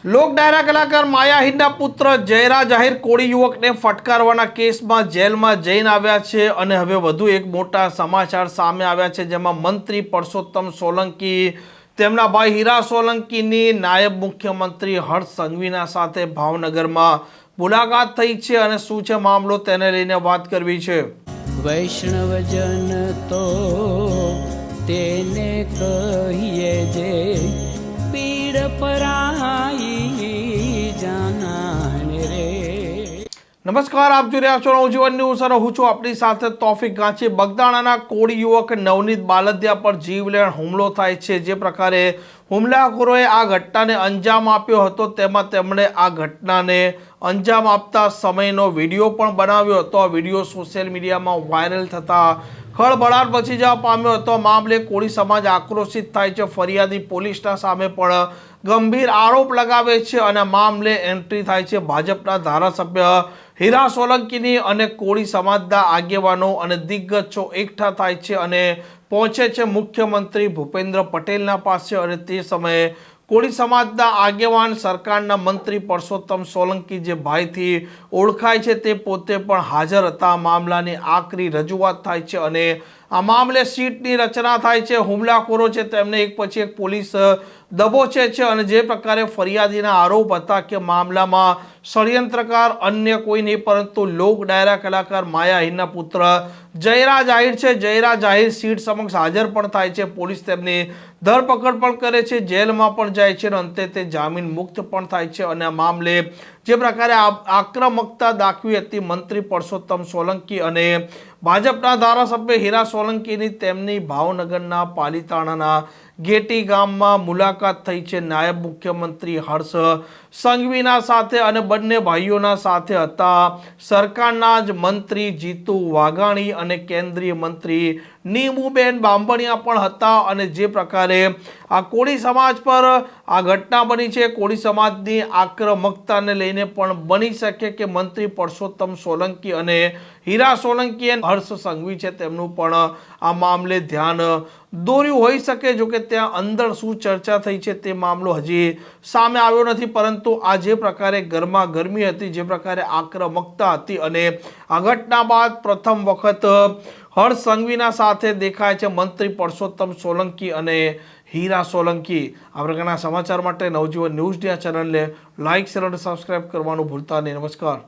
લોક ડાયરા કલાકાર માયા હિરના પુત્ર જયરાજ આહિર કોળી યુવકને ફટકારવાના કેસમાં જેલમાં જઈને આવ્યા છે અને હવે વધુ એક મોટા સમાચાર સામે આવ્યા છે, જેમાં મંત્રી પરસોત્તમ સોલંકી તેમના ભાઈ હીરા સોલંકીની નાયબ મુખ્યમંત્રી હર્ષ સંઘવીના સાથે ભાવનગરમાં મુલાકાત થઈ છે અને શું છે મામલો તેને લઈને વાત કરવી છે। વૈષ્ણવજન તો તેને કહીએ જે પીડ પરાઈ જાનાને રે। નમસ્કાર, આપ જોઈ રહ્યા છો નવજીવન ન્યૂઝ અને હું છું આપણી સાથે તોફિક ગાંચી। બગદાણાના કોળી યુવક નવનીત બાલદિયા પર જીવલેણ હુમલો થાય છે। જે પ્રકારે હુમલાખોરોએ આ ઘટનાને અંજામ આપ્યો હતો, તેમાં તેમણે આ ઘટનાને અંજામ આપતા સમયનો વિડીયો પણ બનાવ્યો હતો। આ વિડીયો સોશિયલ મીડિયામાં વાયરલ થતા ખળભળાટ મચી જવા પામ્યો હતો। મામલે કોળી સમાજ આક્રોશિત થાય છે। ફરિયાદી પોલીસના સામે પણ ગંભીર આરોપ લગાવે છે અને મામલે એન્ટ્રી થાય છે ભાજપના ધારાસભ્ય હીરા સોલંકીની અને કોળી સમાજના આગેવાનો અને દિગ્ગજો એકઠા થાય છે અને પહોંચે છે મુખ્યમંત્રી ભૂપેન્દ્ર પટેલના પાસે અને તે સમયે કોળી સમાજના આગેવાન સરકારના મંત્રી પરસોત્તમ સોલંકી, જે ભાઈથી ઓળખાય છે, તે પોતે પણ હાજર હતા। મામલાની આકરી રજૂઆત થાય છે અને આ મામલે સીટની રચના થાય છે। હુમલાખોરો છે તેમને એક પછી એક પોલીસ દબોચે છે અને જે પ્રકારે ફરિયાદીના આરોપ હતા કે મામલામાં ષડયંત્રકાર અન્ય કોઈ નહીં પરંતુ લોક ડાયરા કલાકાર માયા હિરના પુત્ર જયરાજ આહિર છે। જયરાજ આહિર સીટ સમક્ષ હાજર પણ થાય છે। પોલીસ તેમની ધરપકડ પણ કરે છે, જેલમાં પણ જાય છે અને અંતે તે જામીન મુક્ત પણ થાય છે અને આ મામલે જે પ્રકારે આક્રમકતા દાખવી હતી મંત્રી પરસોત્તમ સોલંકી અને ભાજપના ધારાસભ્ય હીરા સોલંકીની, તેમની ભાવનગરના પાલીતાણાના ગેટી ગામમાં મુલાકાત થઈ છે નાયબ મુખ્યમંત્રી હર્ષ સંઘવીના સાથે અને બંને ભાઈઓના સાથે હતા સરકારના જ મંત્રી જીતુ વાઘાણી અને કેન્દ્રીય મંત્રી નીમુબેન બાંભણિયા પણ હતા। અને જે પ્રકારે આ કોળી સમાજ પર આ ઘટના બની છે, કોળી સમાજની આક્રમકતાને લઈને પણ બની શકે કે મંત્રી પરસોત્તમ સોલંકી અને હીરા સોલંકી અને હર્ષ સંઘવી છે તેમનું પણ આ મામલે ધ્યાન દોર્યું હોઈ શકે। જો કે ત્યાં અંદર શું ચર્ચા થઈ છે તે મામલો હજી સામે આવ્યો નથી, પરંતુ આ જે પ્રકારે ગરમા ગરમી હતી, જે પ્રકારે આક્રમકતા હતી અને આ ઘટના બાદ પ્રથમ વખત હર્ષ સંઘવીના સાથે દેખાય છે મંત્રી પરસોત્તમ સોલંકી અને હીરા સોલંકી। આ પ્રકારના સમાચાર માટે નવજીવન ન્યૂઝની આ ચેનલને લાઇક, શેર અને સબસ્ક્રાઇબ કરવાનું ભૂલતા નહીં। નમસ્કાર।